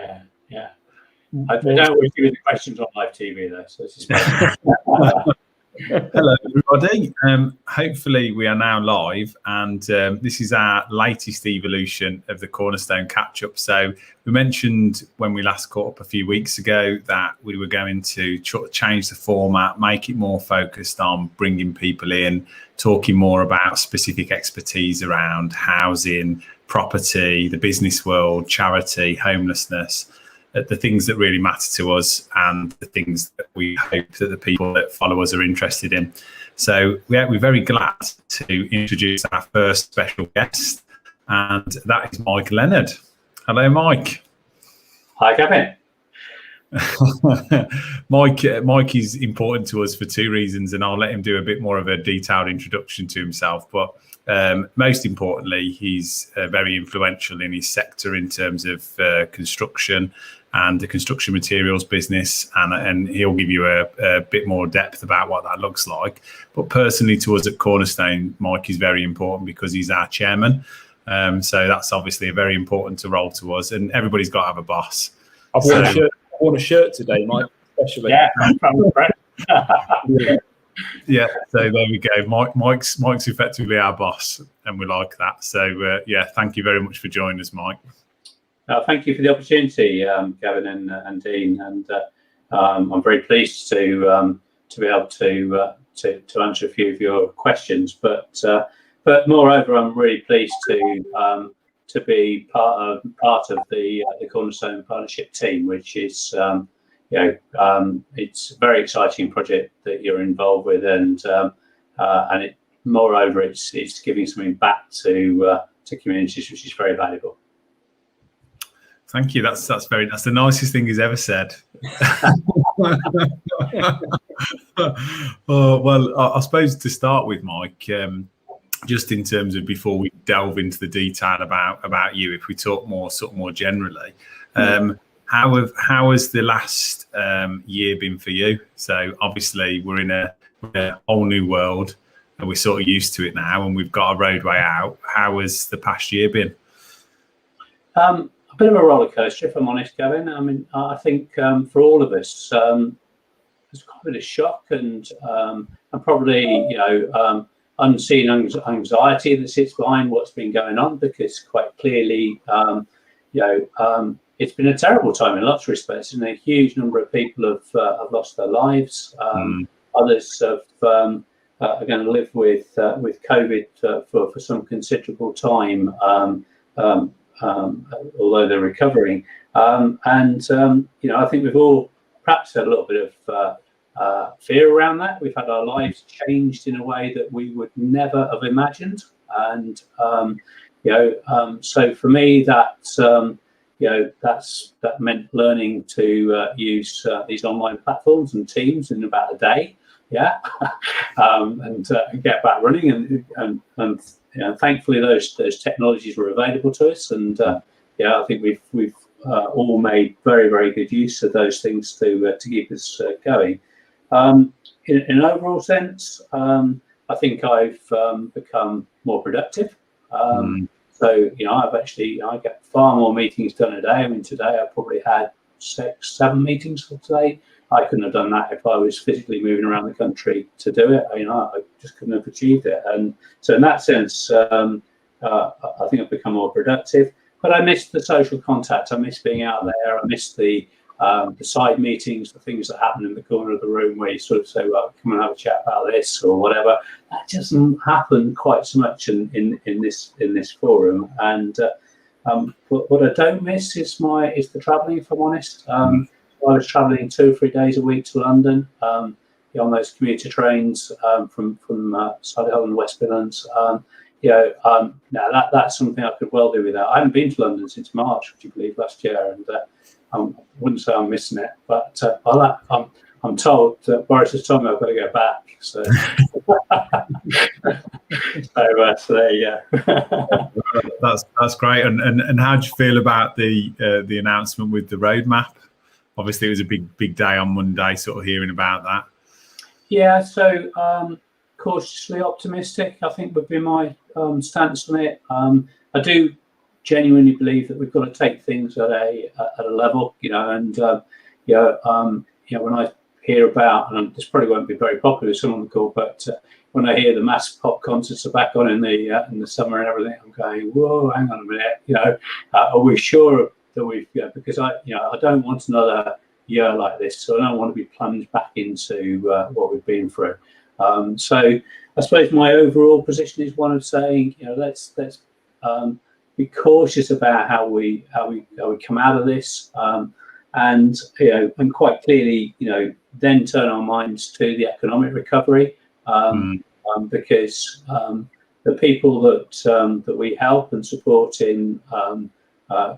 Yeah. I don't always give you the questions on live TV though, so this is Hello everybody. Hopefully we are now live, and this is our latest evolution of the Cornerstone Catch Up. So we mentioned when we last caught up a few weeks ago that we were going to change the format, make it more focused on bringing people in, talking more about specific expertise around housing, property, the business world, charity, homelessness, the things that really matter to us and the things that we hope that the people that follow us are interested in. So we're very glad to introduce our first special guest, and that is Mike Leonard. Hello, Mike. Hi, Gavin. Mike is important to us for two reasons, and I'll let him do a bit more of a detailed introduction to himself. But most importantly, he's very influential in his sector in terms of construction and the construction materials business, and he'll give you a bit more depth about what that looks like. But personally to us at Cornerstone, Mike is very important because he's our chairman. So that's obviously a very important role to us, and everybody's got to have a boss. I've worn a shirt today, Mike, especially. Yeah. Yeah, so there we go. Mike's effectively our boss, and we like that. So yeah, thank you very much for joining us, Mike. Thank you for the opportunity, Gavin and Dean, and I'm very pleased to be able to answer a few of your questions. But moreover, I'm really pleased to be part of the Cornerstone Partnership team, which is it's a very exciting project that you're involved with, and it moreover it's giving something back to communities, which is very valuable. Thank you. That's the nicest thing he's ever said. Well, I suppose to start with, Mike, just in terms of before we delve into the detail about you, if we talk more generally, how has the last year been for you? So obviously we're in a whole new world, and we're sort of used to it now, and we've got a roadway out. How has the past year been? A bit of a roller coaster, if I'm honest, Gavin. I mean, I think for all of us, there's quite a bit of shock and probably unseen anxiety that sits behind what's been going on, because quite clearly, it's been a terrible time in lots of respects, and a huge number of people have lost their lives. Others are going to live with COVID for some considerable time. Although they're recovering, I think we've all perhaps had a little bit of fear around that. We've had our lives changed in a way that we would never have imagined, and so for me that meant learning to use these online platforms and Teams in about a day, and get back running, and thankfully those technologies were available to us, and I think we've all made very, very good use of those things to keep us going. In an overall sense, I think I've become more productive. So I get far more meetings done a day. I mean, today I probably had 6-7 meetings for today. I couldn't have done that if I was physically moving around the country to do it. I just couldn't have achieved it. And so in that sense, I think I've become more productive. But I miss the social contact. I miss being out there. I miss the side meetings, the things that happen in the corner of the room where you sort of say, well, come and have a chat about this or whatever. That doesn't happen quite so much in this forum. And what I don't miss is the travelling, if I'm honest. I was travelling 2 or 3 days a week to London on those commuter trains from Solihull and West Midlands. That's something I could well do without. I haven't been to London since March, would you believe, last year, and I wouldn't say I'm missing it, but I'm told that Boris has told me I've got to go back. So, so there you go. That's great. And how do you feel about the announcement with the roadmap? Obviously, it was a big day on Monday, sort of hearing about that. Yeah, so cautiously optimistic, I think, would be my stance on it. I do genuinely believe that we've got to take things at a level, and when I hear about, and this probably won't be very popular with some on the call, but when I hear the mass pop concerts are back on in the summer and everything, I'm going, whoa, hang on a minute, are we sure that we've, because I don't want another year like this, so I don't want to be plunged back into what we've been through. So I suppose my overall position is one of saying, let's be cautious about how we come out of this, and quite clearly, then turn our minds to the economic recovery, because the people that we help and support in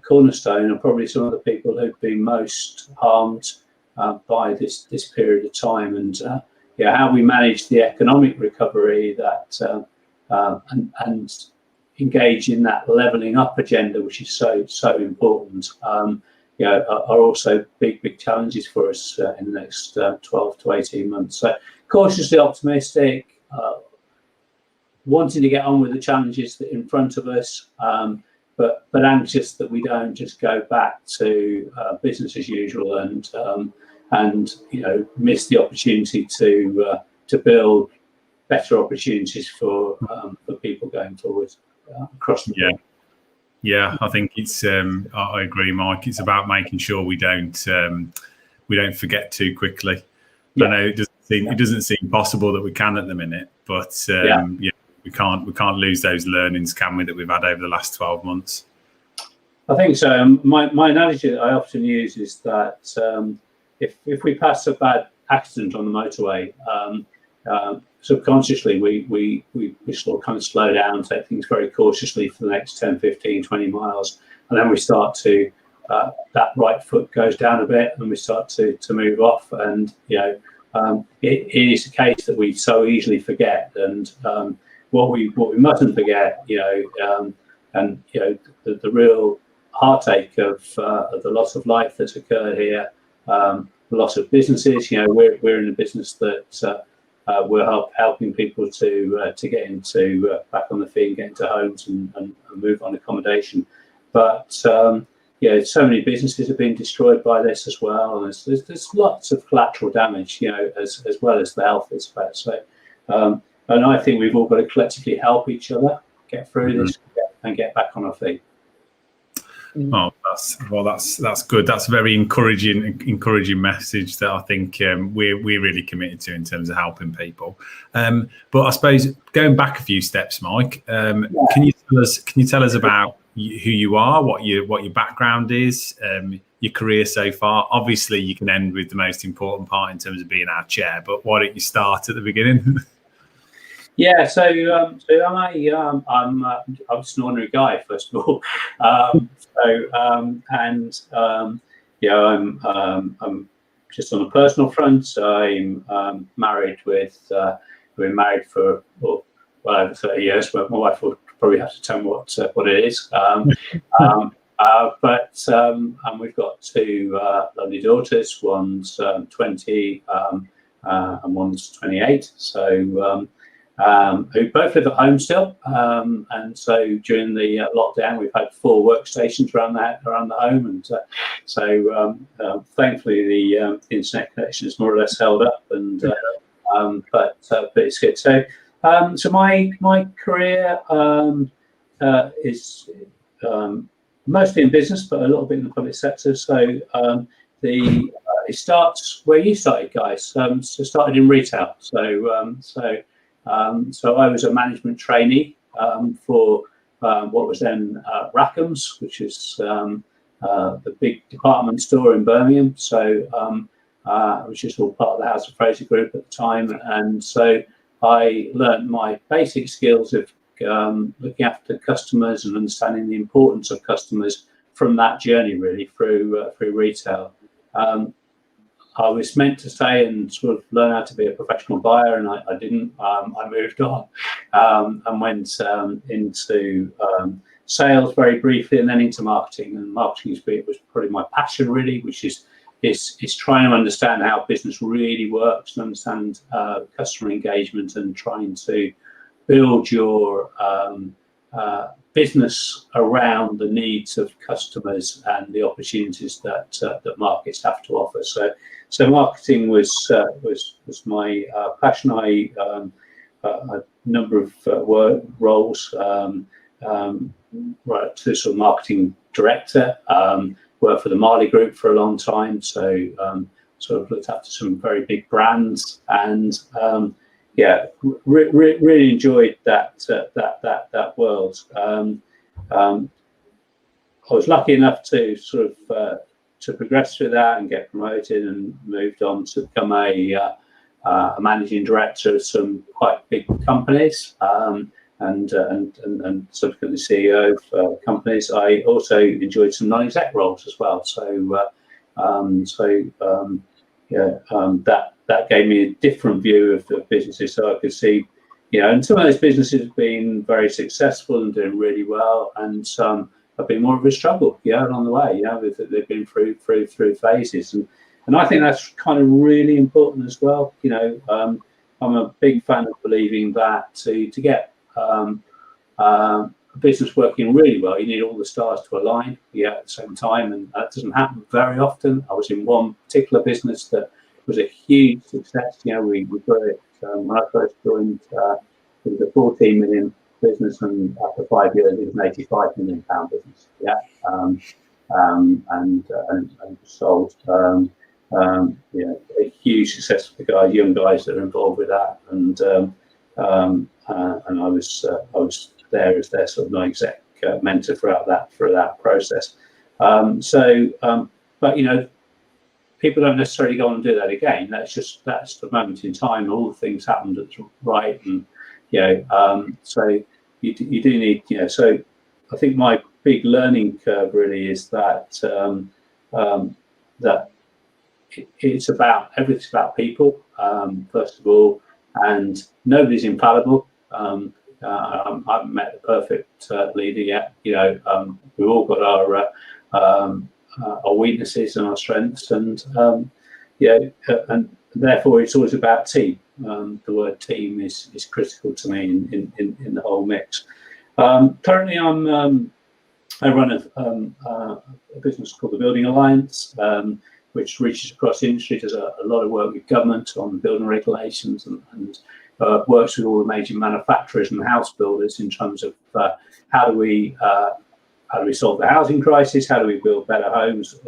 Cornerstone are probably some of the people who've been most harmed by this period of time, and how we manage the economic recovery that and engage in that levelling up agenda, which is so important, are also big challenges for us in the next 12 to 18 months. So cautiously optimistic, wanting to get on with the challenges that are in front of us, but anxious that we don't just go back to business as usual and miss the opportunity to build better opportunities for people going forward across the board. Yeah, I think it's. I agree, Mike. It's about making sure we don't forget too quickly. I know it doesn't seem possible that we can at the minute, but we can't lose those learnings, can we, that we've had over the last 12 months? I think so. My analogy that I often use is that if we pass a bad accident on the motorway, subconsciously we sort of kind of slow down, take things very cautiously for the next 10, 15, 20 miles, and then we start to that right foot goes down a bit and we start to move off, and it is a case that we so easily forget, and what we mustn't forget, the real heartache of the loss of life that's occurred here, the loss of businesses. We're in a business that we're helping people to get into back on the feet, get into homes and move on accommodation. But so many businesses have been destroyed by this as well, and there's lots of collateral damage, as well as the health aspect. So, and I think we've all got to collectively help each other get through this and get back on our feet. Oh, that's good. That's a very encouraging message that I think we're really committed to in terms of helping people. But I suppose going back a few steps, Mike, can you tell us about who you are, what your background is, your career so far? Obviously, you can end with the most important part in terms of being our chair, but why don't you start at the beginning? Yeah, so I'm just an ordinary guy, first of all. I'm just on a personal front. I'm married with. We've been married for well over 30 years, but my wife will probably have to tell me what it is. But we've got two lovely daughters. One's 20 and one's 28. So. Who both live at home still, and so during the lockdown we've had 4 workstations around the home, and so thankfully the internet connection is more or less held up, and but it's good. So my career is mostly in business, but a little bit in the public sector. So it starts where you started, guys. So started in retail. So I was a management trainee for what was then Rackham's, which is the big department store in Birmingham. So which is all part of the House of Fraser Group at the time. And so I learned my basic skills of looking after customers and understanding the importance of customers from that journey, really, through retail. I was meant to stay and sort of learn how to be a professional buyer, and I didn't. I moved on and went into sales very briefly, and then into marketing. And marketing was probably my passion, really, which is trying to understand how business really works and understand customer engagement, and trying to build your business around the needs of customers and the opportunities that markets have to offer. So marketing was my passion. I a number of work roles, right to sort of marketing director. Worked for the Marley Group for a long time, so sort of looked after some very big brands, and really enjoyed that world. I was lucky enough to sort of to progress through that and get promoted, and moved on to become a managing director of some quite big companies, and subsequently CEO of companies. I also enjoyed some non-exec roles as well. That gave me a different view of the businesses, so I could see, and some of those businesses have been very successful and doing really well, and some have been more of a struggle, along the way. They've been through phases, and I think that's kind of really important as well. I'm a big fan of believing that to get a business working really well, you need all the stars to align at the same time, and that doesn't happen very often. I was in one particular business that was a huge success. We grew it when I first joined. It was a 14 million business, and after 5 years, it was an 85 million pound business. And sold. A huge success for the guys, young guys that are involved with that, and I was there as their sort of non-exec mentor throughout that process. But people don't necessarily go on and do that again. That's the moment in time. All the things happened that's right, and so you do need. So I think my big learning curve really is that that it's about everything's about people, first of all, and nobody's infallible. I haven't met the perfect leader yet. We've all got our weaknesses and our strengths, and and therefore it's always about team. The word team is critical to me in the whole mix. Currently, I run a business called the Building Alliance, which reaches across industry, does a lot of work with government on building regulations, and works with all the major manufacturers and house builders in terms of how do we solve the housing crisis, how do we build better homes,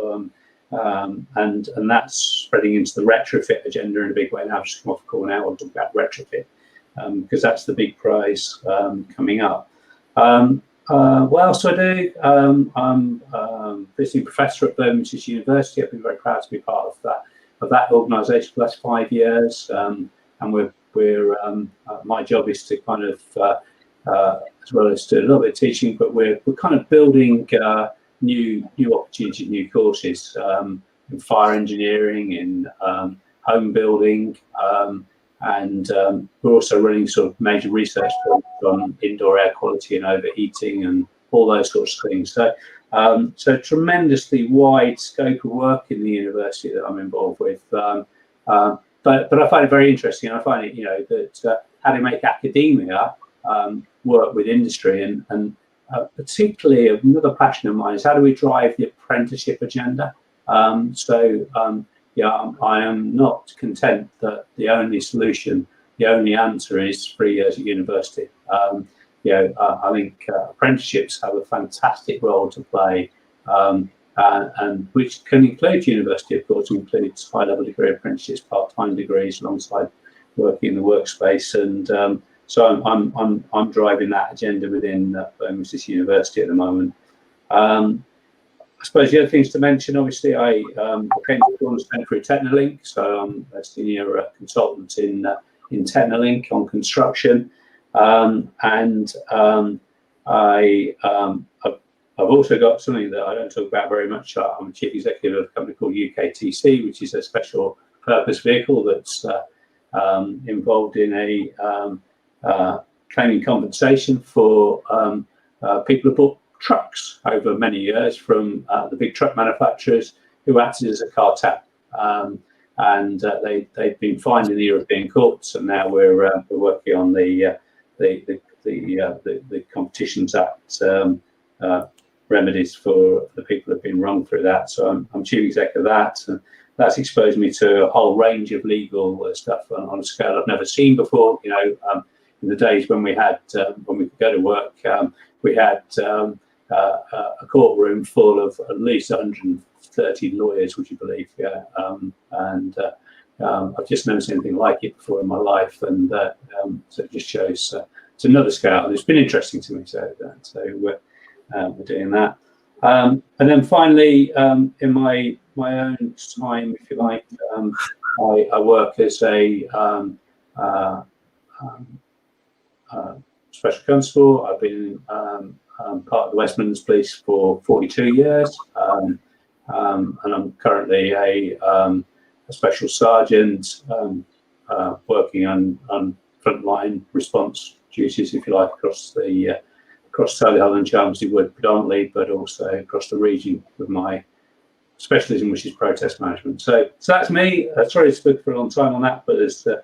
and that's spreading into the retrofit agenda in a big way now. I've just come off a call now, I'll talk about retrofit, because that's the big prize coming up. What else do I do? I'm visiting professor at Birmingham University. I've been very proud to be part of that organisation for the last 5 years, and we're my job is to kind of as well as do a little bit of teaching, but we're kind of building new opportunities, new courses in fire engineering, in home building, and we're also running sort of major research programs on indoor air quality and overheating and all those sorts of things. So tremendously wide scope of work in the university that I'm involved with. But I find it very interesting. I find it, that how to make academia work with industry, and particularly another passion of mine is how do we drive the apprenticeship agenda. I am not content that the only solution, the only answer is 3 years at university. I think apprenticeships have a fantastic role to play, and which can include university, of course, includes high-level degree apprenticeships, part-time degrees alongside working in the workspace, and so I'm driving that agenda within Birmingham University at the moment. I suppose the other things to mention, obviously, I came to Cornerstone through Technolink, so I'm a senior consultant in Technolink on construction, and I've also got something that I don't talk about very much. I'm a chief executive of a company called UKTC, which is a special purpose vehicle that's involved in claiming compensation for people who bought trucks over many years from the big truck manufacturers who acted as a cartel, and they've been fined in the European courts, and now we're working on the the competitions act remedies for the people who've been wrong through that. So I'm chief exec of that, and that's exposed me to a whole range of legal stuff on a scale I've never seen before. In the days when we had when we could go to work, we had a courtroom full of at least 130 lawyers, would you believe? Yeah, I've just never seen anything like it before in my life, and so it just shows it's another scale. And it's been interesting to me, so we're doing that. And then finally, in my own time, if you like, I work as a special constable. I've been part of the West Midlands Police for 42 years, and I'm currently a special sergeant working on frontline response duties, if you like, across Surrey, Hull and Chelmsford Wood predominantly, but also across the region with my specialism, which is protest management. So that's me. Sorry, it's good for a long time on that, but there's a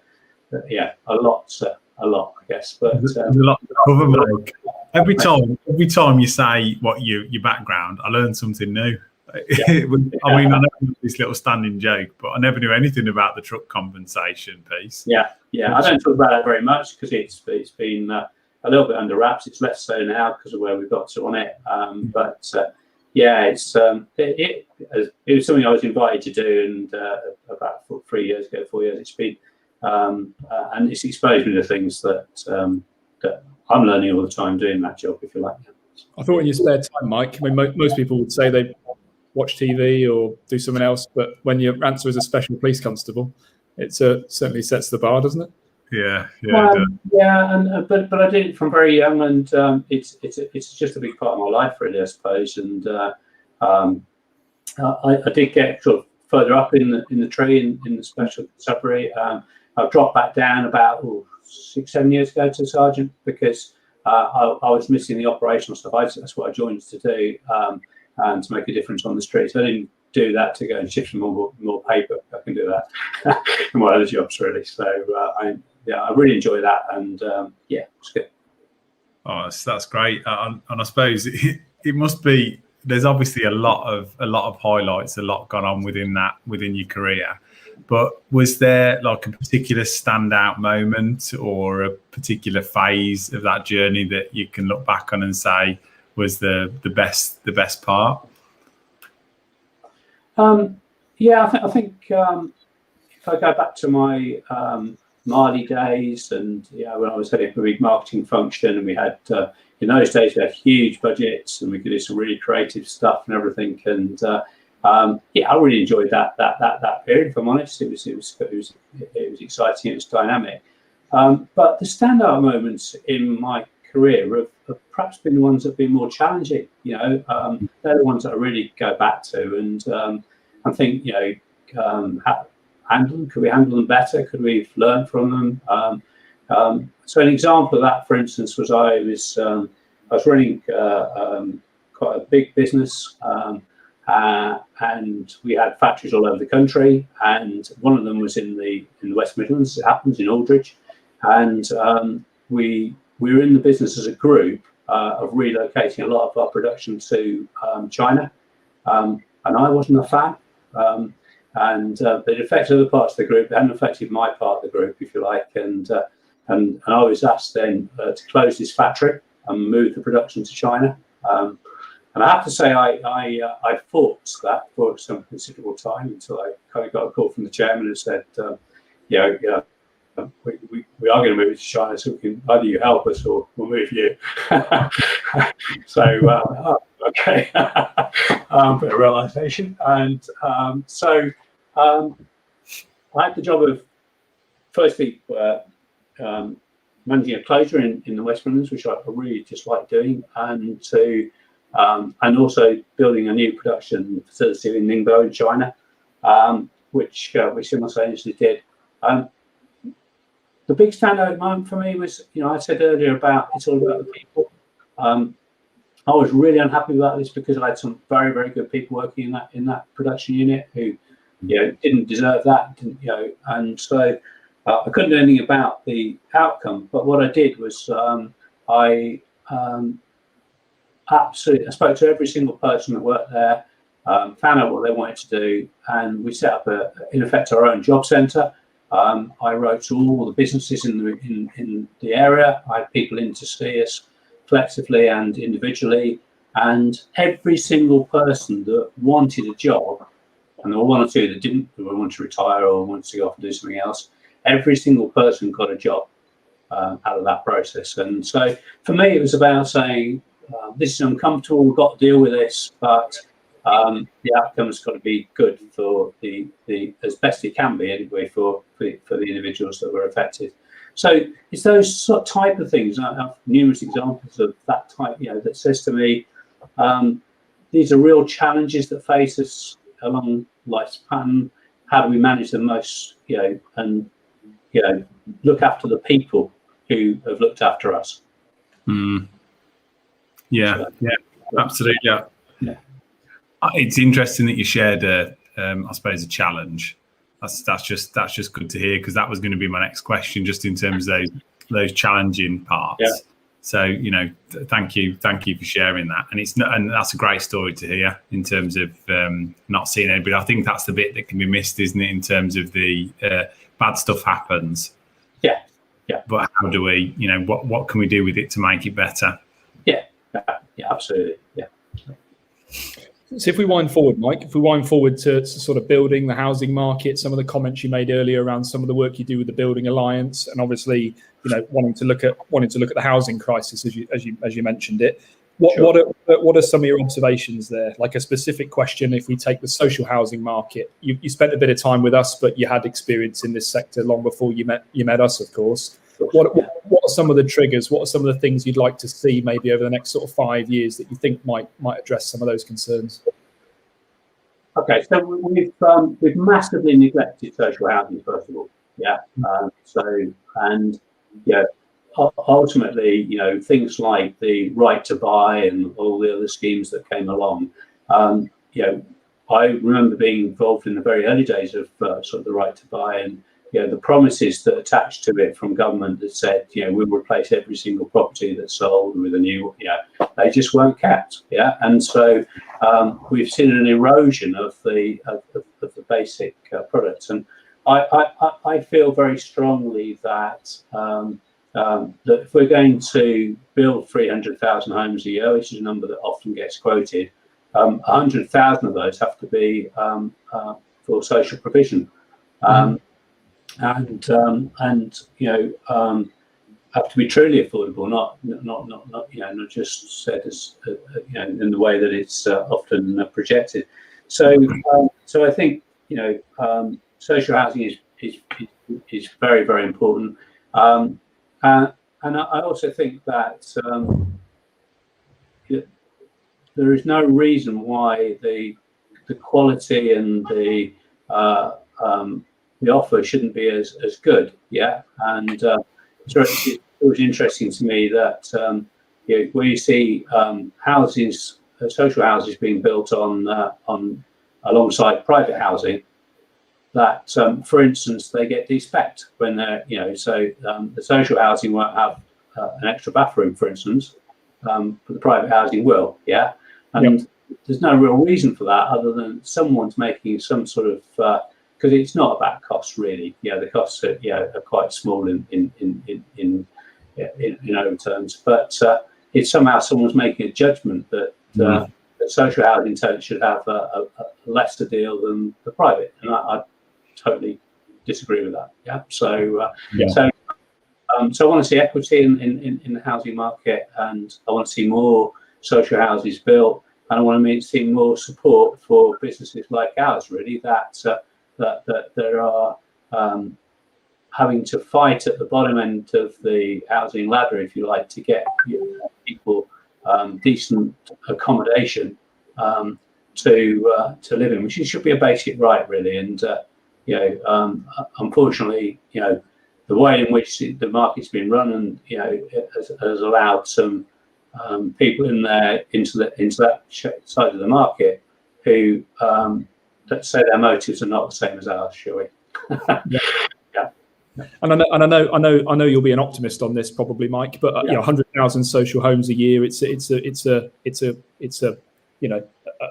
lot, I guess. But there's a lot to cover, Mike. Every time you say what your background, I learn something new. Yeah. I mean, I know this little standing joke, but I never knew anything about the truck compensation piece. Yeah. I don't talk about it very much because it's been a little bit under wraps. It's less so now because of where we've got to on it. But it was something I was invited to do, and about 4 years ago. It's been and it's exposed me to things that I'm learning all the time doing that job, if you like. I thought in your spare time, Mike, I mean, most people would say they watch TV or do something else, but when your answer is a special police constable, it certainly sets the bar, doesn't it? Yeah. But I did it from very young, and it's just a big part of my life, really, I suppose. And I did get sort of further up in the tree in the special constabulary. I've dropped back down about 6-7 years ago to sergeant because I was missing the operational stuff. That's what I joined to do, and to make a difference on the streets. I didn't do that to go and shift some more paper. I can do that in my other jobs, really. So I really enjoy that, and it's good. Oh, that's great. And I suppose it must be. There's obviously a lot of highlights, a lot gone on within your career. But was there like a particular standout moment or a particular phase of that journey that you can look back on and say was the best part? I think if I go back to my Marley days, and when I was heading up a big marketing function, and we had in those days we had huge budgets, and we could do some really creative stuff and everything. And I really enjoyed that period. If I'm honest, it was exciting. It was dynamic. But the standout moments in my career have perhaps been the ones that have been more challenging. They're the ones that I really go back to, and I think could we handle them better? Could we learn from them? So an example of that, for instance, was I was running quite a big business. And we had factories all over the country, and one of them was in the West Midlands. It happens in Aldridge, and we were in the business as a group of relocating a lot of our production to China, and I wasn't a fan. And it affected other parts of the group. It hadn't affected my part of the group, if you like. And I was asked then to close this factory and move the production to China. And I have to say, I fought that for some considerable time until I kind of got a call from the chairman who said, we are going to move it to China, so we can either you help us or we'll move you. So, okay, bit of realisation. And so I had the job of firstly managing a closure in the West Midlands, which I really just like doing, and also building a new production facility in Ningbo in China, which simultaneously did. The big standout moment for me was, I said earlier about it's all about the people. I was really unhappy about this because I had some very, very good people working in that production unit who, didn't deserve that, and so I couldn't do anything about the outcome. But what I did was I absolutely, I spoke to every single person that worked there, found out what they wanted to do, and we set up in effect our own job centre. I wrote to all the businesses in the area. I had people in to see us collectively and individually, and every single person that wanted a job, and there were one or two that didn't, who wanted to retire or wanted to go off and do something else, every single person got a job out of that process. And so for me, it was about saying, this is uncomfortable, we've got to deal with this, but the outcome's got to be good for the as best it can be anyway for the individuals that were affected. So it's those type of things. I have numerous examples of that type, that says to me, these are real challenges that face us along life's pattern. How do we manage them most, and look after the people who have looked after us? Yeah, absolutely. Yeah. It's interesting that you shared I suppose a challenge. That's just good to hear, because that was going to be my next question, just in terms of those challenging parts. Yeah. So thank you for sharing that, and that's a great story to hear in terms of not seeing anybody. I think that's the bit that can be missed, isn't it? In terms of the bad stuff happens. Yeah. But how do we, what can we do with it to make it better? Yeah, absolutely. Yeah. So if we wind forward, Mike, to sort of building the housing market, some of the comments you made earlier around some of the work you do with the Building Alliance, and obviously, wanting to look at the housing crisis as you mentioned it. What are some of your observations there? Like a specific question, if we take the social housing market, you spent a bit of time with us, but you had experience in this sector long before you met us, of course. What are some of the triggers? What are some of the things you'd like to see maybe over the next sort of 5 years that you think might address some of those concerns? Okay, so we've massively neglected social housing, first of all. Yeah. Ultimately, things like the right to buy and all the other schemes that came along. I remember being involved in the very early days of sort of the right to buy, and the promises that attached to it from government that said, we'll replace every single property that's sold with a new, they just weren't kept. Yeah. And so we've seen an erosion of the basic products. And I feel very strongly that that if we're going to build 300,000 homes a year, which is a number that often gets quoted, 100,000 of those have to be for social provision. And have to be truly affordable, not just said as in the way that it's often projected. So I think social housing is very, very important, and I also think that there is no reason why the quality and the offer shouldn't be as good. Yeah. And so it was interesting to me that where you see houses, social houses being built on alongside private housing, that for instance they get de-specced when they're the social housing won't have an extra bathroom, for instance, but the private housing will. Yeah. And there's no real reason for that other than someone's making some sort of because it's not about cost really. The costs are quite small in own terms, but it's somehow someone's making a judgment that that social housing should have a lesser deal than the private, and I totally disagree with that. Yeah. So I want to see equity in the housing market, and I want to see more social houses built, and I want to see more support for businesses like ours. Really, that there are having to fight at the bottom end of the housing ladder, if you like, to get people decent accommodation to live in, which should be a basic right, really. And unfortunately, the way in which the market's been run, and has allowed some people in there into that side of the market who let's say their motives are not the same as ours, shall we? And I know you'll be an optimist on this probably, Mike. But 100,000 social homes a year, it's a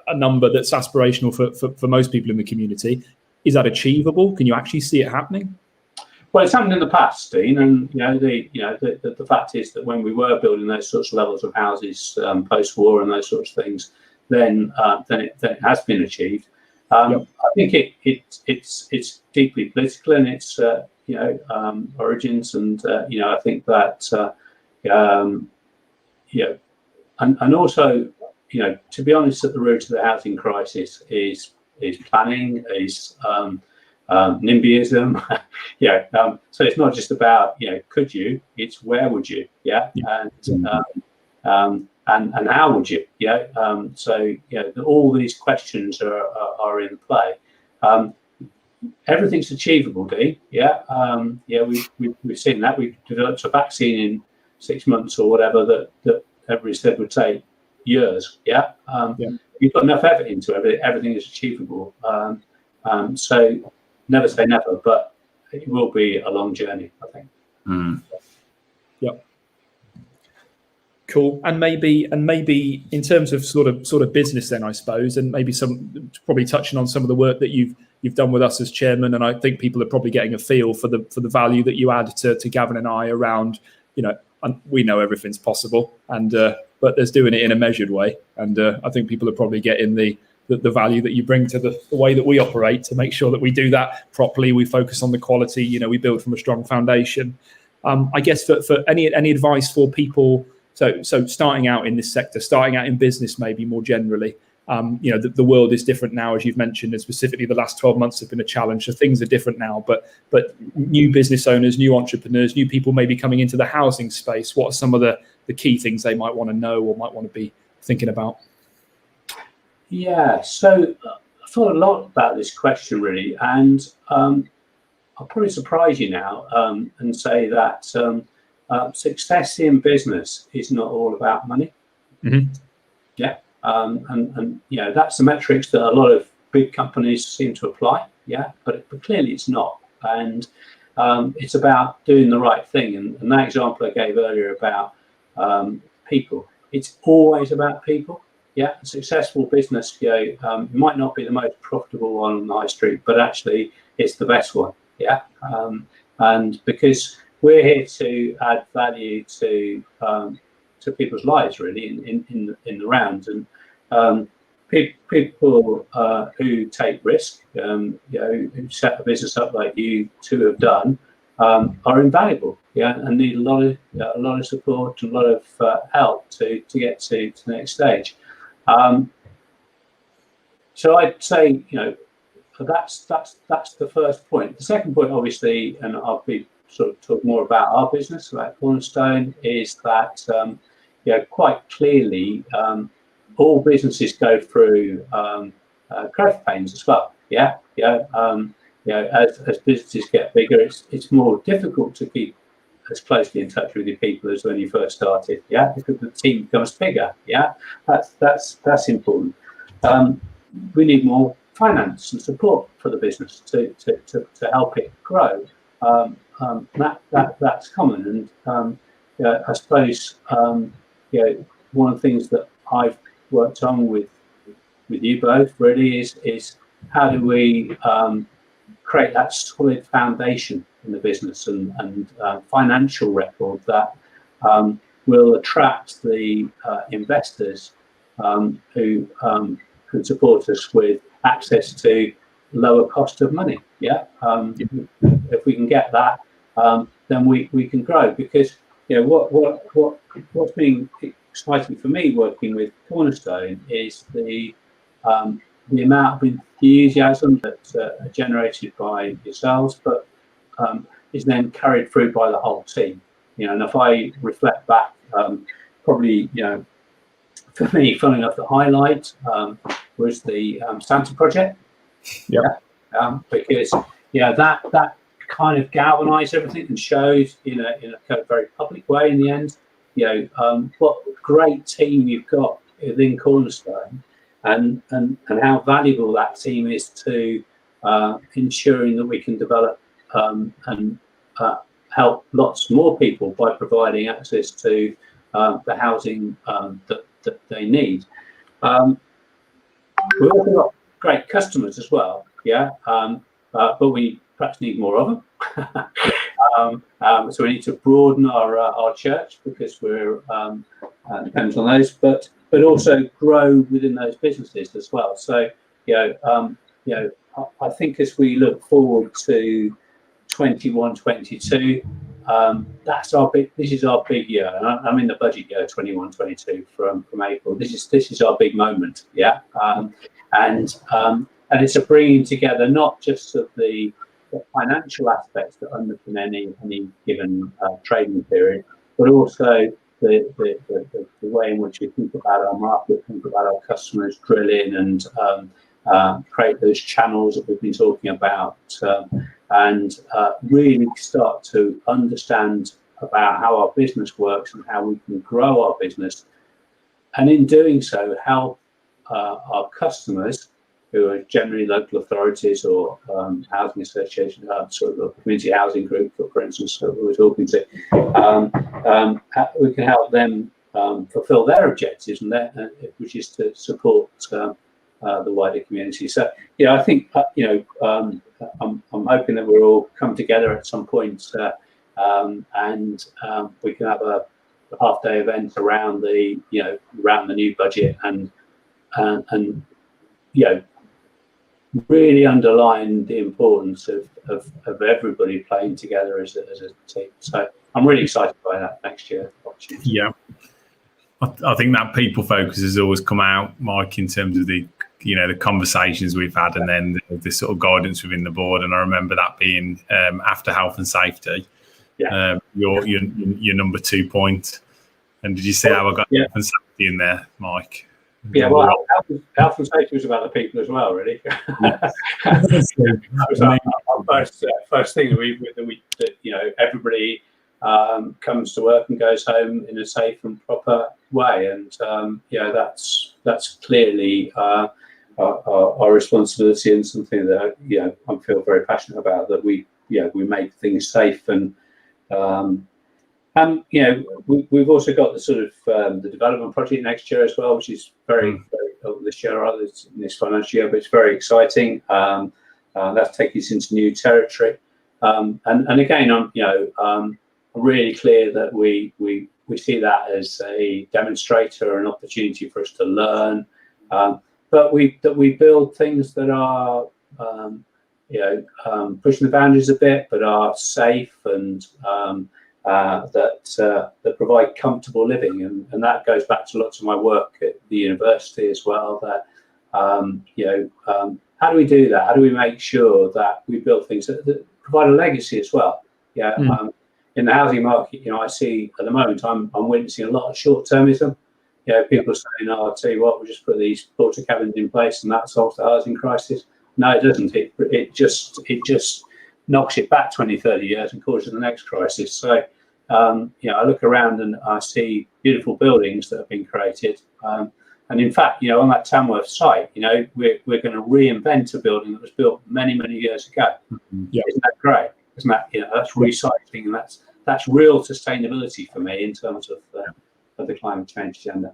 a number that's aspirational for most people in the community. Is that achievable? Can you actually see it happening? Well, it's happened in the past, Dean, and the fact is that when we were building those sorts of levels of houses post-war and those sorts of things, then it has been achieved. I think it's deeply political in its origins, and I think that and also to be honest, at the root of the housing crisis is planning, is NIMBYism. So it's not just about could you, it's where would you, and how would you, so all these questions are in play. Everything's achievable, Dean. We've seen that. We've developed a vaccine in 6 months or whatever that everybody said would take years. You've got enough effort into it. Everything is achievable. So never say never, but it will be a long journey, I think. Yep. Cool. And maybe in terms of sort of business then, I suppose, and maybe probably touching on some of the work that you've done with us as chairman, and I think people are probably getting a feel for the value that you add to Gavin and I around, we know everything's possible, and but there's doing it in a measured way, and I think people are probably getting the value that you bring to the way that we operate to make sure that we do that properly. We focus on the quality, we build from a strong foundation. I guess for any advice for people, so starting out in this sector, starting out in business, maybe more generally, the world is different now, as you've mentioned, and specifically the last 12 months have been a challenge. So things are different now, but new business owners, new entrepreneurs, new people maybe coming into the housing space, what are some of the key things they might want to know or might want to be thinking about? Yeah, so I thought a lot about this question, really, and I'll probably surprise you now and say that success in business is not all about money. Mm-hmm. And that's the metrics that a lot of big companies seem to apply. But clearly it's not, and it's about doing the right thing. And that example I gave earlier about people, it's always about people. A successful business, might not be the most profitable one on the high street, but actually it's the best one. And because we're here to add value to people's lives, really, in the round, and people who take risk, who set a business up like you two have done, are invaluable, and need a lot of support and a lot of help to get to the next stage. So I'd say, that's the first point. The second point, obviously, and I'll be sort of talk more about our business, about Cornerstone, is that quite clearly all businesses go through growth pains as well. As businesses get bigger, it's more difficult to keep as closely in touch with your people as when you first started, because the team becomes bigger. That's important. We need more finance and support for the business to help it grow. That's common, and I suppose one of the things that I've worked on with you both really is how do we create that solid foundation in the business and financial record that will attract the investors who can support us with access to lower cost of money. If we can get that, then we can grow, because what's been exciting for me working with Cornerstone is the amount of enthusiasm that's generated by yourselves, but is then carried through by the whole team. And if I reflect back, probably for me, funny enough, the highlight was the Santa project. Because that kind of galvanized everything and showed in a kind of very public way in the end, what great team you've got within Cornerstone, and how valuable that team is to ensuring that we can develop and help lots more people by providing access to the housing that they need. We've also got great customers as well, but we perhaps need more of them. So we need to broaden our church, because we're depends on those, but also grow within those businesses as well. So I think as we look forward to 21-22, this is our big year. And I'm in the budget year 21-22 from April. This is our big moment, and it's a bringing together not just of the financial aspects that underpin any given trading period, but also the way in which we think about our market, think about our customers, drill in and create those channels that we've been talking about, and really start to understand about how our business works and how we can grow our business, and in doing so help our customers, who are generally local authorities or housing associations, sort of a community housing group, for instance, that we're talking to. We can help them fulfil their objectives, and which is to support the wider community. So, I think I'm hoping that we'll all come together at some point, and we can have a half-day event around the new budget, and really underline the importance of everybody playing together as a team. So I'm really excited by that next year opportunity. Yeah, I think that people focus has always come out, Mike, in terms of the conversations we've had, and then the sort of guidance within the board. And I remember that being after health and safety, your number 2 point. And did you see how I got health and safety in there, Mike? Yeah, well, health and safety was about the people as well, really. That was our first thing that everybody comes to work and goes home in a safe and proper way, and that's clearly our responsibility, and something that I feel very passionate about, that we make things safe. And we've also got the sort of the development project next year as well, which is very this year, rather in this financial year, but it's very exciting. That's taking us into new territory, and again, I'm really clear that we see that as a demonstrator, an opportunity for us to learn, but we build things that are pushing the boundaries a bit, but are safe, and that provide comfortable living, and that goes back to lots of my work at the university as well. That how do we do that? How do we make sure that we build things that provide a legacy as well? In the housing market, I see at the moment I'm witnessing a lot of short-termism. People are saying, "Oh, I'll tell you what, we'll just put these porta cabins in place and that solves the housing crisis." No, it doesn't. It just knocks it back 20, 30 years and causes the next crisis. So, I look around and I see beautiful buildings that have been created. And in fact, on that Tamworth site, we're going to reinvent a building that was built many, many years ago. Yeah. Isn't that great? Isn't that, that's recycling, and that's real sustainability for me in terms of the climate change agenda.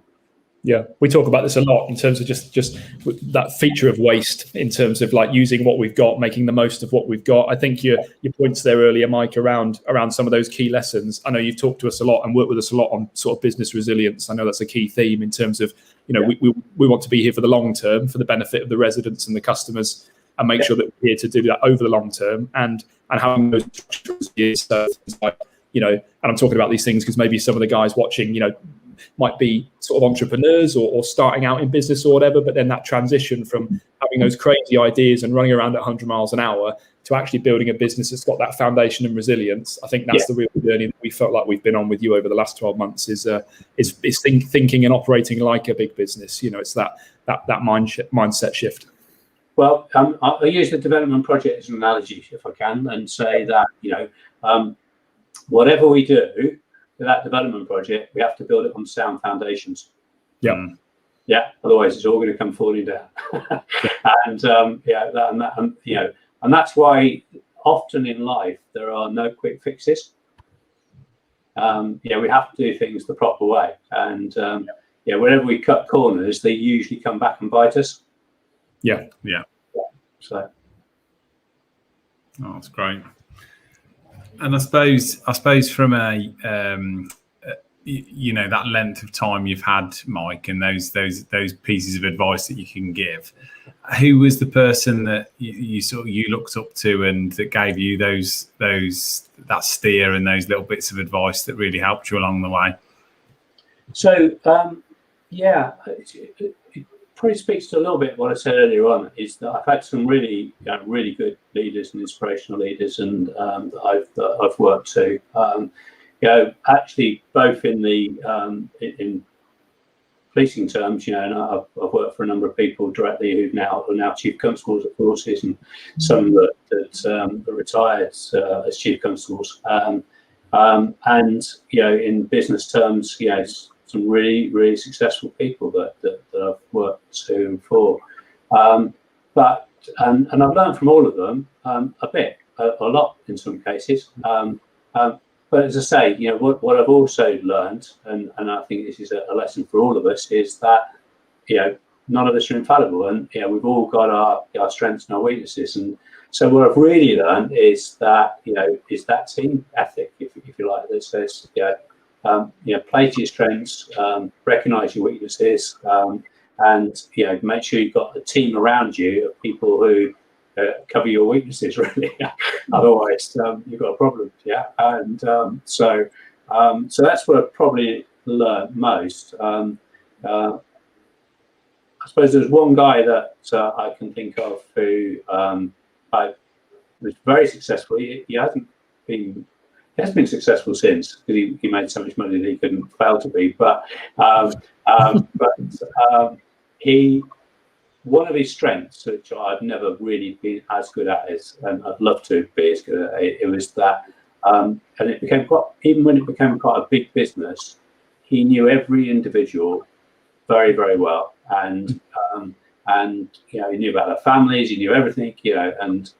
Yeah, we talk about this a lot in terms of just that feature of waste, in terms of like using what we've got, making the most of what we've got. I think your points there earlier, Mike, around some of those key lessons. I know you've talked to us a lot and worked with us a lot on sort of business resilience. I know that's a key theme in terms of, we want to be here for the long term, for the benefit of the residents and the customers, and make sure that we're here to do that over the long term, and having those structures, and I'm talking about these things because maybe some of the guys watching, might be sort of entrepreneurs or starting out in business or whatever, but then that transition from having those crazy ideas and running around at 100 miles an hour to actually building a business that's got that foundation and resilience. I think that's the real journey that we felt like we've been on with you over the last 12 months is thinking and operating like a big business. It's that mindset shift. Well, I'll use the development project as an analogy, if I can, and say that, whatever we do with that development project, we have to build it on sound foundations. Yeah. Otherwise, it's all going to come falling down. And that's why often in life there are no quick fixes. We have to do things the proper way, and whenever we cut corners, they usually come back and bite us. Yeah. So, that's great. And I suppose from a that length of time you've had, Mike, and those pieces of advice that you can give, who was the person that you looked up to and that gave you that steer and those little bits of advice that really helped you along the way? So it probably speaks to a little bit what I said earlier on, is that I've had some really good leaders and inspirational leaders, and that I've worked to. Actually, both in the in policing terms, and I've worked for a number of people directly who are now chief constables of forces, and some that retired as chief constables. And in business terms, some really successful people that I've worked to and for. But I've learned from all of them a lot in some cases. But as I say, what I've also learned, and I think this is a lesson for all of us, is that none of us are infallible, and we've all got our strengths and our weaknesses. And so what I've really learned is that is that team ethic, if you like, that says play to your strengths, recognise your weaknesses, and make sure you've got a team around you of people who cover your weaknesses, really. Otherwise, you've got a problem. And so that's what I've probably learned most. I suppose there's one guy that I can think of who I was very successful. He hasn't been successful since, because he made so much money that he couldn't fail to be. But one of his strengths, which I've never really been as good at, and I'd love to be as good at it, was that, and it became even when it became quite a big business, he knew every individual very, very well, and he knew about their families, he knew everything, and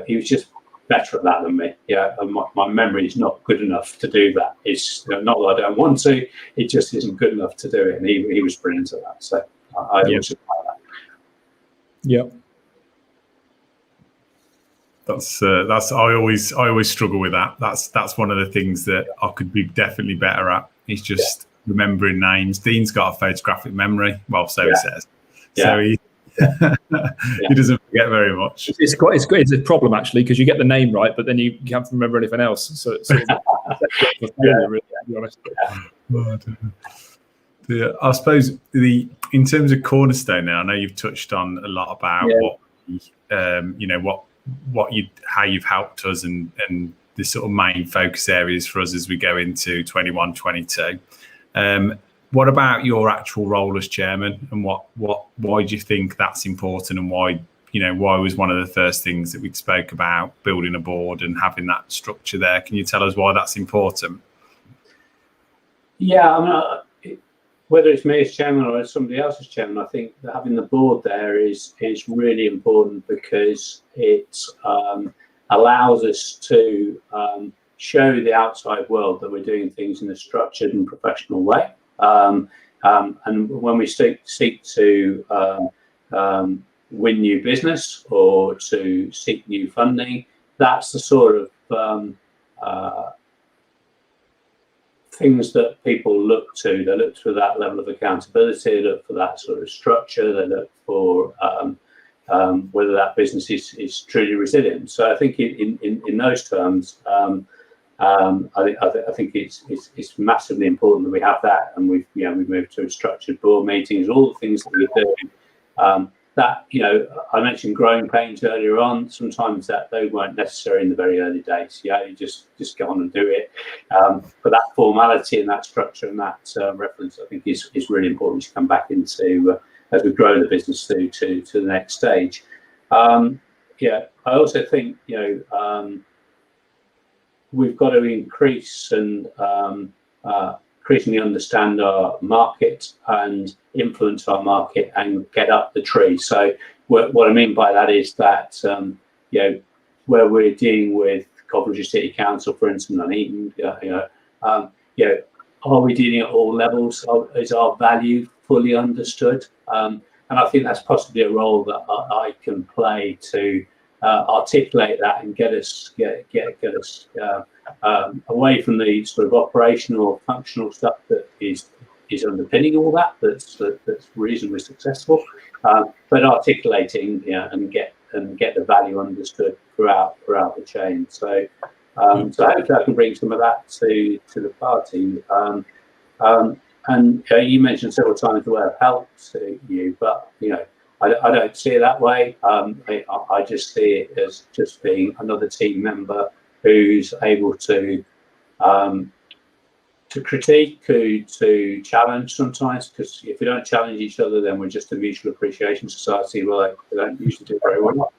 he was just better at that than me. And my memory is not good enough to do that. It's not that I don't want to; it just isn't good enough to do it. And he was brilliant at that. So I also like that. Yeah. That's I always struggle with that. That's one of the things that I could be definitely better at. It's just remembering names. Dean's got a photographic memory. Well, so he says. So he he doesn't forget very much. It's a problem, actually, because you get the name right, but then you can't remember anything else. So it's sort of really, to be honest. I suppose in terms of Cornerstone, now I know you've touched on a lot about how you've helped us and the sort of main focus areas for us as we go into 21-22. What about your actual role as chairman, and why do you think that's important, and why was one of the first things that we spoke about, building a board and having that structure there? Can you tell us why that's important? Yeah, I mean, whether it's me as chairman or as somebody else as chairman, I think that having the board there is really important, because it allows us to show the outside world that we're doing things in a structured and professional way. And when we seek to win new business or to seek new funding, that's the sort of things that people look to. They look for that level of accountability, they look for that sort of structure, they look for whether that business is truly resilient. So I think in those terms, I think it's massively important that we have that, and we've moved to structured board meetings, all the things that we're doing. That I mentioned growing pains earlier on. Sometimes they weren't necessary in the very early days. You just go on and do it. But that formality and that structure and that reference, I think, is really important to come back into as we grow the business to the next stage. I also think we've got to increase and increasingly understand our market and influence our market and get up the tree. So what I mean by that is that where we're dealing with Coventry City Council, for instance, and Eton, are we dealing at all levels? Is our value fully understood? And I think that's possibly a role that I can play to articulate that and get us away from the sort of operational, functional stuff that is underpinning all that. That's reasonably successful, but articulating and get the value understood throughout the chain. So hopefully I can bring some of that to the party. And you mentioned several times the word help to you, but I don't see it that way. I just see it as just being another team member who's able to critique, to challenge sometimes, because if we don't challenge each other, then we're just a mutual appreciation society. Well, they don't usually do very well.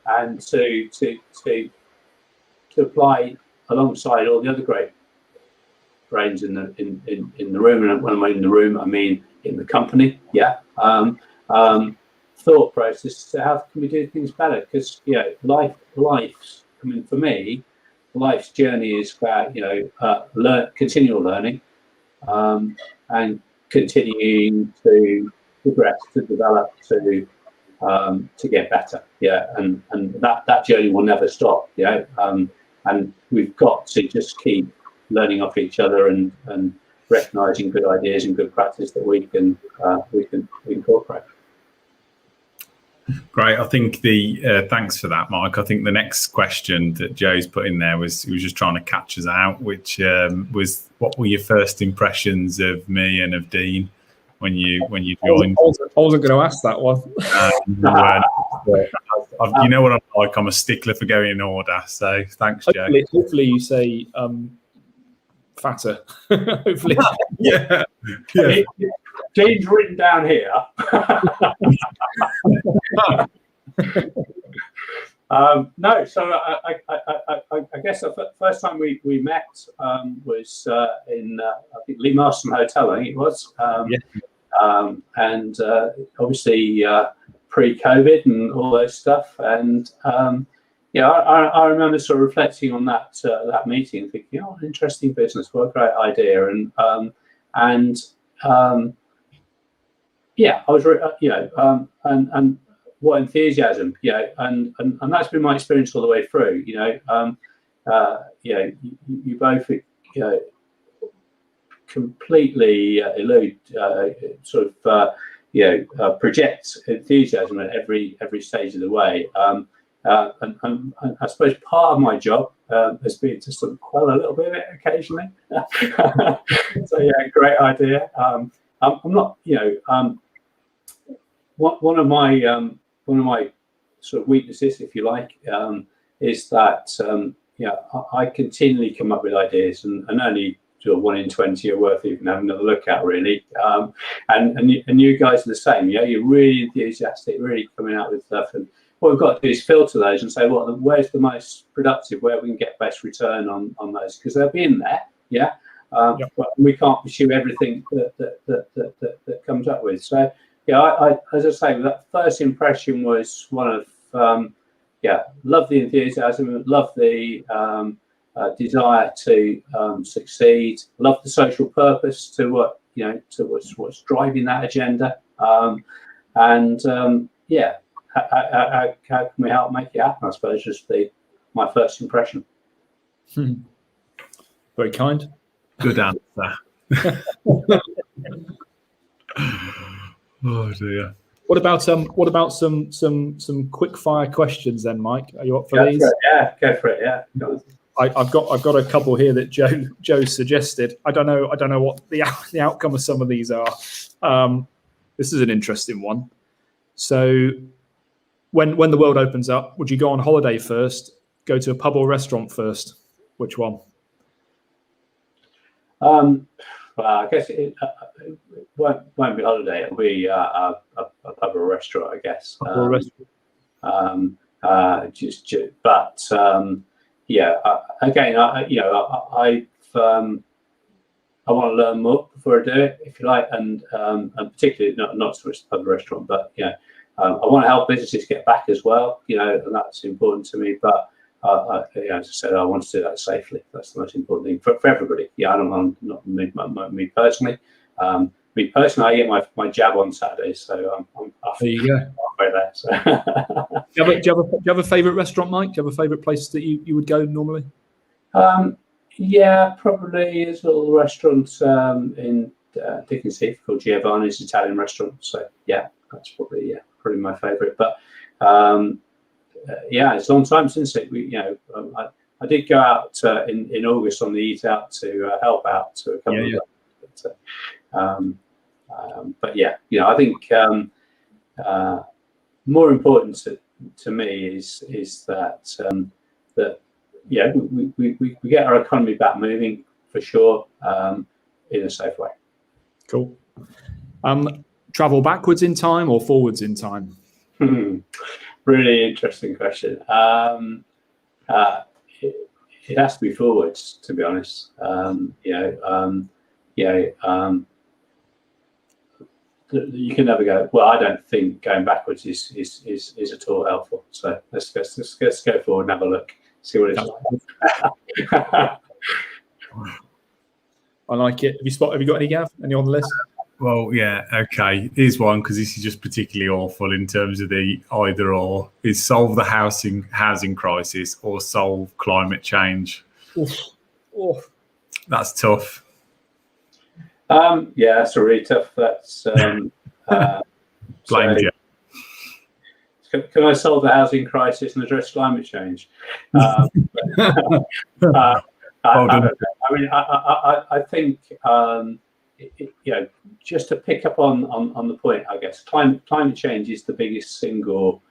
And to apply alongside all the other great brains in the room, and when I'm in the room, I mean in the company, thought process. How can we do things better? Because life's. I mean, for me, life's journey is about continual learning, and continuing to progress, to develop, to get better. And that journey will never stop. And we've got to just keep learning off each other and recognizing good ideas and good practice that we can incorporate. Great. I think thanks for that, Mike. I think the next question that Joe's put in there was, he was just trying to catch us out, which was, what were your first impressions of me and of Dean when you joined? I wasn't going to ask that one. You know what I'm like. I'm a stickler for going in order. So thanks, Joe. Hopefully you say fatter. Hopefully. Yeah. Dean's written down here. No, so I guess the first time we met was in I think Lee Marston Hotel, I think it was. And obviously pre-COVID and all those stuff. And I remember sort of reflecting on that meeting, thinking, oh, interesting business, what a great idea. I was, and what enthusiasm, and that's been my experience all the way through. You both, completely elude, project enthusiasm at every stage of the way. And I suppose part of my job has been to sort of quell a little bit of it occasionally. So great idea. I'm not, one of my sort of weaknesses, if you like, is that I continually come up with ideas, and only sort of 1 in 20 are worth even having another look at, really. And you guys are the same. You're really enthusiastic, really coming out with stuff, and what we've got to do is filter those and say, where's the most productive, where we can get best return on those, because they'll be in there, but we can't pursue everything that comes up with. So, I as I say, that first impression was one of, love the enthusiasm, love the desire to succeed, love the social purpose to what, to what's driving that agenda, how can we help make it happen? I suppose just my first impression. Very kind. Good answer. Oh dear. What about some quick fire questions then, Mike? Are you up for these? Go for it. Yeah. I've got a couple here that Joe suggested. I don't know what the outcome of some of these are. This is an interesting one. So, when the world opens up, would you go on holiday first, go to a pub or restaurant first? Which one? Well, I guess it won't be holiday. It'll be a pub or a restaurant, I guess. Or a restaurant. Again, I want to learn more before I do it, if you like, and particularly not so much the pub or restaurant, but I want to help businesses get back as well, and that's important to me. But as I said, I want to do that safely. That's the most important thing for everybody. Yeah, I'm not me personally. Me personally, I get my jab on Saturdays, so I'm there you go. halfway there. So. Do you have a favourite restaurant, Mike? Do you have a favourite place that you would go normally? Yeah, probably there's a little restaurant in Dickens Heath called Giovanni's Italian restaurant. So yeah, that's probably my favourite. But it's a long time since it. I did go out in August on the Eat Out to help out to a couple of but I think more important to me is that we get our economy back moving for sure in a safe way. Cool. Travel backwards in time or forwards in time? Really interesting question. It has to be forwards, to be honest. You can never go. Well, I don't think going backwards is at all helpful. So let's go forward and have a look, see what it's like. I like it. Have you got any, Gav? Any on the list? Well, yeah, okay. Here's one, because this is just particularly awful in terms of the either or. Is solve the housing crisis or solve climate change. Oof. That's tough. That's really tough. That's Blamed you. Can I solve the housing crisis and address climate change? I think just to pick up on the point, I guess climate change is the biggest single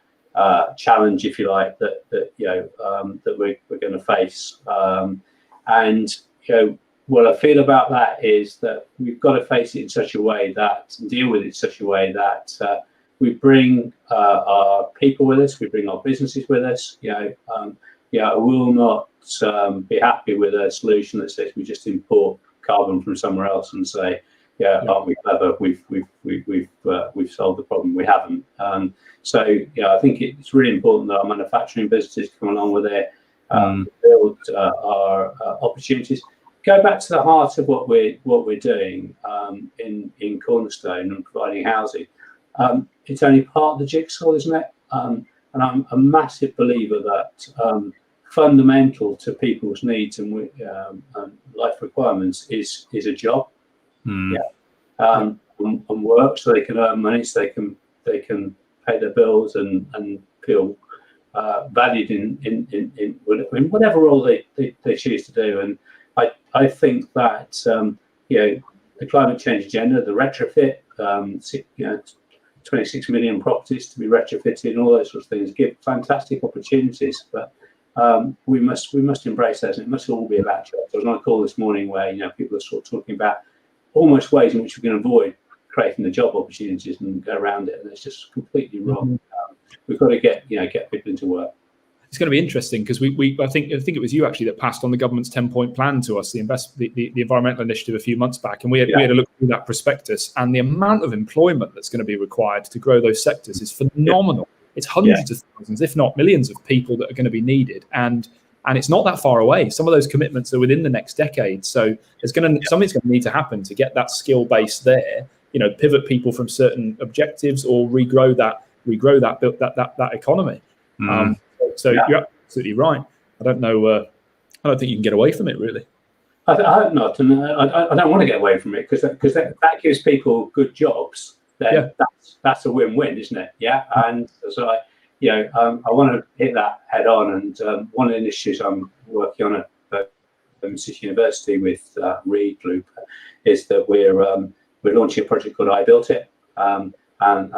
challenge, if you like, that we're going to face. What I feel about that is that we've got to face it in such a way that, and deal with it in such a way that we bring our people with us, we bring our businesses with us. I will not be happy with a solution that says we just import carbon from somewhere else and say, aren't we clever? We've solved the problem. We haven't. I think it's really important that our manufacturing businesses come along with it, build our opportunities. Go back to the heart of what we're doing in Cornerstone and providing housing. It's only part of the jigsaw, isn't it? And I'm a massive believer that fundamental to people's needs and life requirements is a job, and work, so they can earn money, so they can pay their bills and feel valued in whatever role they choose to do. And I think that the climate change agenda, the retrofit, 26 million properties to be retrofitted, and all those sorts of things give fantastic opportunities. But we must embrace those, and it must all be about jobs. I was on a call this morning where people are sort of talking about almost ways in which we can avoid creating the job opportunities and go around it, and it's just completely wrong. We've got to get people into work. It's going to be interesting because I think it was you actually that passed on the government's 10-point plan to us, the environmental initiative a few months back, and we had a look through that prospectus, and the amount of employment that's going to be required to grow those sectors is phenomenal. It's hundreds of thousands, if not millions, of people that are going to be needed, and it's not that far away. Some of those commitments are within the next decade, so something's going to need to happen to get that skill base there. Pivot people from certain objectives or regrow that economy. So you're absolutely right. I don't know. I don't think you can get away from it, really. I hope not, and I don't want to get away from it because that gives people good jobs. Then that's a win-win, isn't it? Yeah, and so I want to hit that head on. And one of the initiatives I'm working on at Birmingham City University with Reed Group is that we're launching a project called I Built It, and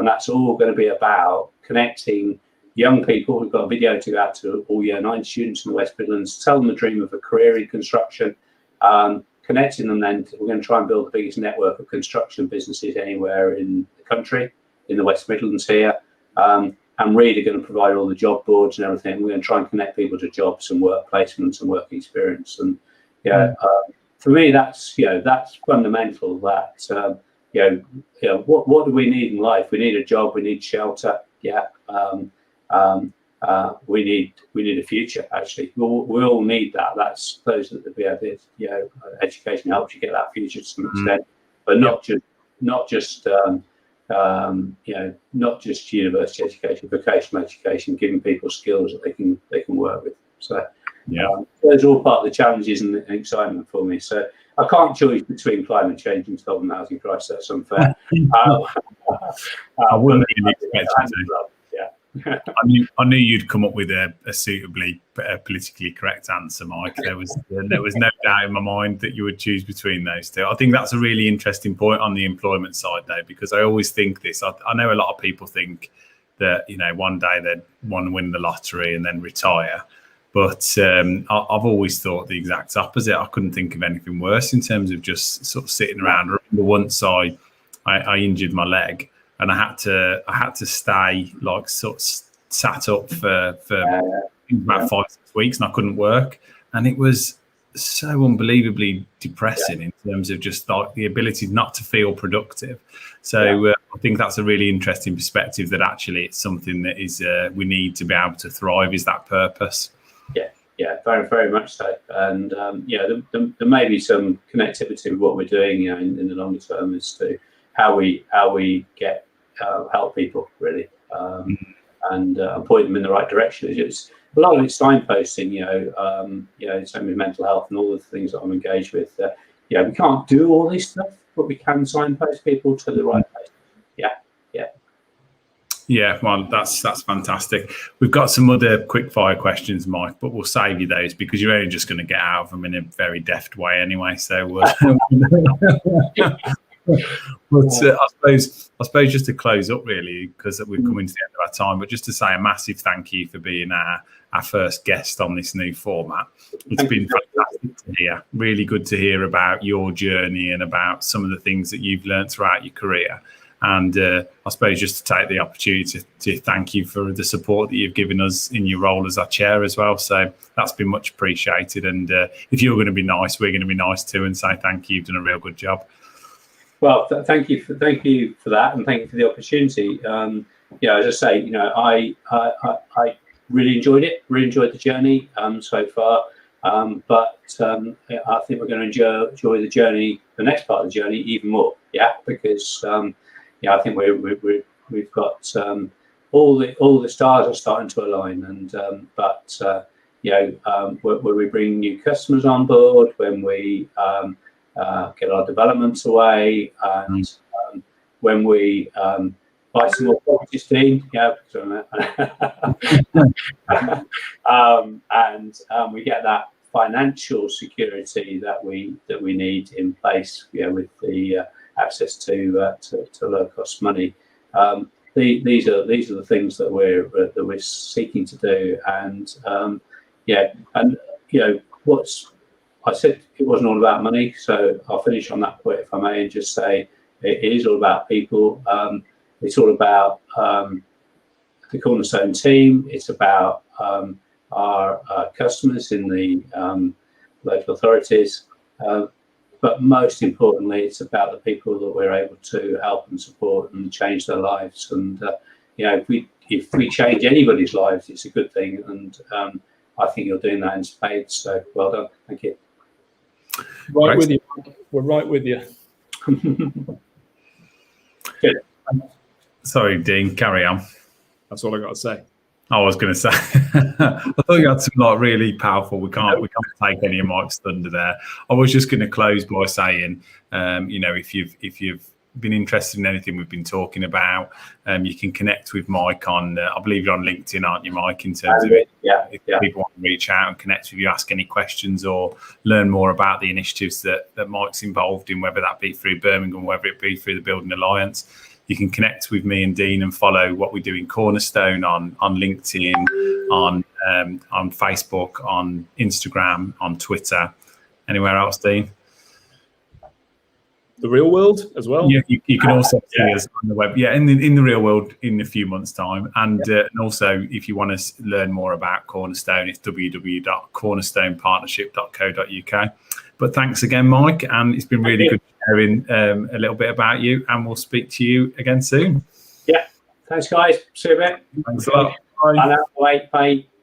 that's all going to be about connecting young people. We've got a video to go out to all Year 9 students in the West Midlands, tell them the dream of a career in construction, connecting them then. We're going to try and build the biggest network of construction businesses anywhere in the country, in the West Midlands here. And Reed are going to provide all the job boards and everything. We're going to try and connect people to jobs and work placements and work experience. And for me, that's fundamental. That what do we need in life? We need a job. We need shelter. we need a future. Actually, we all need that. That's those that education helps you get that future to some extent, but not just university education, vocational education, giving people skills that they can work with. So those are all part of the challenges and excitement for me. So I can't choose between climate change and solving the housing crisis. That's unfair. I wouldn't really expect you to. I knew you'd come up with a suitably politically correct answer, Mike. There was no doubt in my mind that you would choose between those two. I think that's a really interesting point on the employment side, though, because I always think this. I know a lot of people think that one day they'd want to win the lottery and then retire, but I've always thought the exact opposite. I couldn't think of anything worse in terms of just sort of sitting around. I remember once I injured my leg. And I had to stay like sort of sat up for about 5-6 weeks, and I couldn't work. And it was so unbelievably depressing in terms of just like the ability not to feel productive. So I think that's a really interesting perspective, that actually it's something that is we need to be able to thrive. Is that purpose? Yeah, very, very much so. And there may be some connectivity with what we're doing, in the longer term, as to how we get help people really, and point them in the right direction. It's a lot of it's signposting, same with mental health and all the things that I'm engaged with. We can't do all this stuff, but we can signpost people to the right place. Yeah, well, that's fantastic. We've got some other quick fire questions, Mike, but we'll save you those because you're only just going to get out of them in a very deft way anyway. So, but I suppose just to close up, really, because we're coming to the end of our time, but just to say a massive thank you for being our first guest on this new format. It's been fantastic to hear. Really good to hear about your journey and about some of the things that you've learned throughout your career. And I suppose just to take the opportunity to thank you for the support that you've given us in your role as our chair as well. So that's been much appreciated. And if you're going to be nice, we're going to be nice too and say thank you. You've done a real good job. Well, thank you for that, and thank you for the opportunity. As I say, I really enjoyed it. Really enjoyed the journey so far. But I think we're going to enjoy the journey, the next part of the journey, even more. Because I think we've got all the stars are starting to align, and when we bring new customers on board, when we get our developments away, and when we buy some more properties, Dean, and we get that financial security that we need in place, with the access to low cost money. These are the things that we're seeking to do, and I said it wasn't all about money, so I'll finish on that point, if I may, and just say it is all about people. It's all about the Cornerstone team. It's about our customers in the local authorities. But most importantly, it's about the people that we're able to help and support and change their lives. And if we change anybody's lives, it's a good thing. And I think you're doing that in spades. So well done. Thank you. Right with you. We're right with you. Good. Sorry, Dean, carry on. That's all I got to say. I was going to say, I thought you had some really powerful. We can't take any of Mike's thunder there. I was just going to close by saying, if you've been interested in anything we've been talking about, you can connect with Mike on. I believe you're on LinkedIn, aren't you, Mike? In terms of it, if people want to reach out and connect with you, ask any questions, or learn more about the initiatives that Mike's involved in, whether that be through Birmingham, whether it be through the Building Alliance. You can connect with me and Dean and follow what we do in Cornerstone on LinkedIn, on Facebook, on Instagram, on Twitter. Anywhere else, Dean? The real world as well. Yeah, you can also see us on the web. Yeah, in the real world in a few months' time. And also, if you want to learn more about Cornerstone, it's www.cornerstonepartnership.co.uk. But thanks again, Mike, and it's been really good sharing a little bit about you. And we'll speak to you again soon. Yeah, Thanks, guys. See you a bit. Thanks a lot. Bye now. Bye.